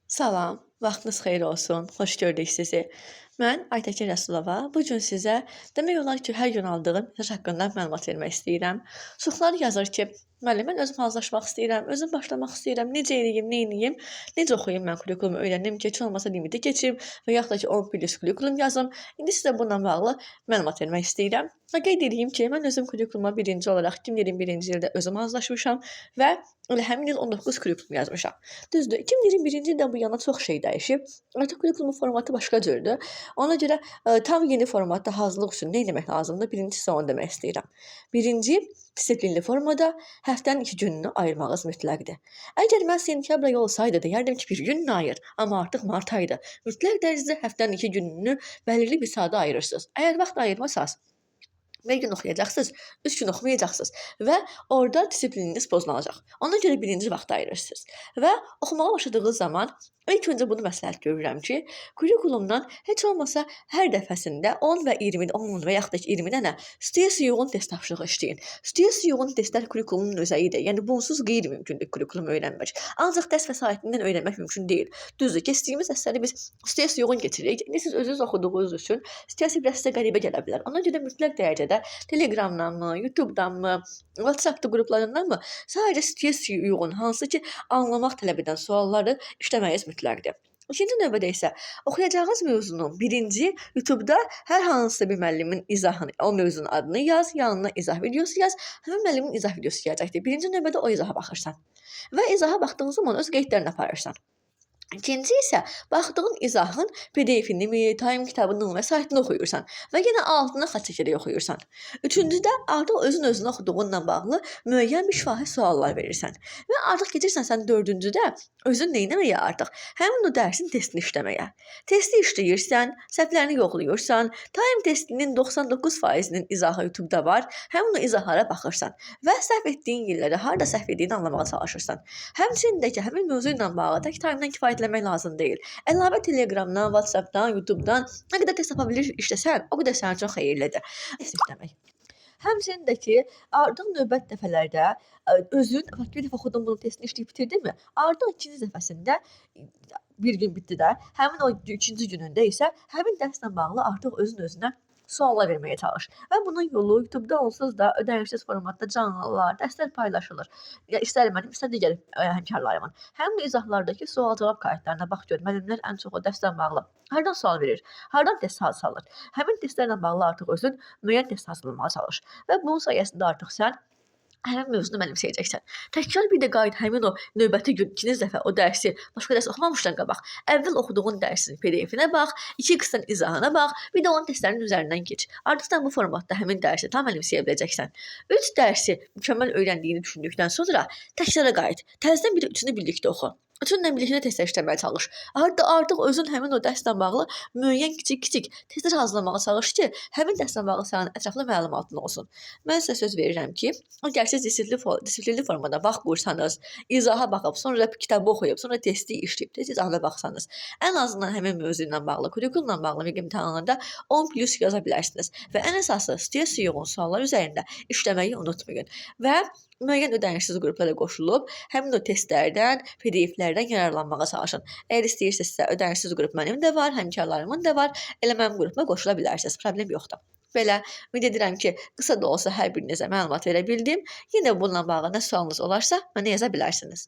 Salam, vaxtınız xeyir olsun. Xoş gördük sizi. Mən Aytəkin Rəsulova. Bu gün sizə demək olar ki, hər gün aldığım mesaj haqqında məlumat vermək istəyirəm. Çoxları yazır ki, müəllim, mən özüm hazırlaşmaq istəyirəm, özüm başlamaq istəyirəm, necə eləyim, nə edeyim, necə oxuyum mən kurikulumu öyrənim ki, heç olmasa limiti keçim və yaxud da ki, 10 plus kurikulum yazım. İndi sizə bununla bağlı məlumat vermək istəyirəm. Və qeyd edeyim ki, mən özüm kurikuluma birinci olaraq 2021-ci ildə özüm hazırlaşmışam və elə həmin il 19 kurikulum yazmışam. Düzdür, 2021-ci ildən bu yana çox şey dəyişib. Artıq kurikulumun formatı başqa cürdür. Ona görə tam yeni formatda hazırlıq üçün nə etmək lazımdır? Birincisi onu demək istəyirəm. Birinci, disiplinli formada həftənin 2 gününü ayırmağınız mütləqdir. Əgər mən sentyabr ayı olsaydı, deyərdim ki, bir gününü ayır, amma artıq mart ayıdır. Mütləq dərəcədə həftənin 2 gününü bəlirli bir saata ayırırsınız. Əgər vaxt ayırmasanız, bir gün oxuyacaqsınız, 3 gün oxumayacaqsınız və orada disiplininiz pozulacaq. Ona görə birinci vaxt ayırırsınız. Və oxumağa başladığınız zaman ilk öncə bunu məsləhət görürəm ki, kurikulumdan heç olmasa hər dəfəsində 10 və 20, 10 və yaxud da 20 dənə stress yoğun test tapşırığı işləyin. Stress yoğun testlər kurikulumun özəyidir. Yəni bunsuz qeyri-mümkündür kurikulumu öyrənmək. Ancaq dərs vəsaitindən öyrənmək mümkün deyil. Düzdür, keçdiyimiz dərsləri biz stress yoğun keçiririk. İndi siz özünüz oxuduğunuz üçün stress biraz sizə qəribə gələ bilər. Ona görə mütləq dərəcədə Telegramdanmı, YouTubedanmı, WhatsApp qruplarındanmı sadəcə stress yoğun, hansı ki anlamaq tələb edən sualları işləməyiniz mütləqdir. İkinci növbədə isə oxuyacağınız mövzunun birinci YouTube'da hər hansısa bir müəllimin izahını, o mövzunun adını yaz, yanına izah videosu yaz, həmin müəllimin izah videosu gələcəkdir. Birinci növbədə o izaha baxırsan və izaha baxdığın zaman öz qeydlərini aparırsan. İkinci isə baxdığın izahın PDF-ini, Time kitabının və saytını oxuyursan və yenə altına xətt çəkərək oxuyursan. Üçüncüdə artıq özün-özünə oxuduğunla bağlı müəyyən bir şifahi suallar verirsən və artıq keçirsən sən dördüncüdə özün nə etməyə artıq həmin o dərsin testini işləməyə. Testi işləyirsən, səhvlərini yoxlayırsan, Time testinin 99%-nin izahı YouTube-da var. Həmin o izahlara baxırsan və səhv etdiyin yerləri, harda səhv etdiyini anlamağa çalışırsan. Həmçinin də ki, həmin mövzu ilə bağlı tək Time-dan kifayətlənmək lazım deyil. Əlavə Telegramdan, WhatsApp-dan, YouTube-dan nə qədər test tapa bilir işləsən, o qədər sənin üçün xeyirlidir. İstəmək. Həmçinin də ki, artıq növbət dəfələrdə özün, bir dəfə oxudun bunu testini işləyib bitirdinmi? Artıq ikinci dəfəsində bir gün bitdi də, həmin o ikinci günündə isə həmin dərslə bağlı artıq özün-özünə suallar verməyə çalış. Və bunun yolu YouTube-da onsuz da ödənişsiz formatda canlılar, dərslər paylaşılır. Ya istər mənim, istər digər həmkarlarımın. Həmin izahlardakı sual-cavab kayıtlarına bax gör. Müəllimlər ən çox o dərslə bağlı hardan sual verir, hardan test salır. Həmin testlərlə bağlı artıq özün müəyyən test hazırlamağa çalış. Və bunun sayəsində artıq sən həmin mövzunu mənimsəyəcəksən. Təkrar bir də qayıt həmin o növbəti gün ikinci dəfə o dərsi başqa dərs oxumamışdan qabaq. Əvvəl oxuduğun dərsin PDF-inə bax, 2 qısa izahına bax, bir də onun testlərinin üzərindən keç. Artıq sən bu formatda həmin dərsi tam mənimsəyə biləcəksən. 3 dərsi mükəmməl öyrəndiyini düşündükdən sonra təkrara qayıt. Təzədən bir də üçünü birlikdə oxu. Üçünlə birlikdə testlər işləməyə çalış. Artıq özün həmin o dərslə bağlı müəyyən kiçik testlər hazırlamağa çalış ki, həmin dərslə bağlı sənin ətraflı məlumatın olsun. Mən sizə söz verirəm ki, əgər siz disiplinli formada vaxt qursanız, izaha baxıb, sonra kitabı oxuyub, sonra testi işləyib, test izahına baxsanız, ən azından həmin mövzu ilə bağlı, kurikulumla bağlı bir imtahanında 10 plus yaza bilərsiniz və ən əsası stress yoğun suallar üzərində işləməyi unutmayın və müəyyən ödənişsiz qruplara qoşulub, həmin o testlərdən, PDF-lərdən yararlanmağa çalışın. Əgər istəyirsinizsə, ödənişsiz qrup mənim də var, həmkarlarımın da var, elə mənim qrupuma qoşula bilərsiniz, problem yoxdur. Belə, ümid edirəm ki, qısa da olsa hər birinizə məlumat verə bildim. Yenə bununla bağlı nə sualınız olarsa, mənə yaza bilərsiniz.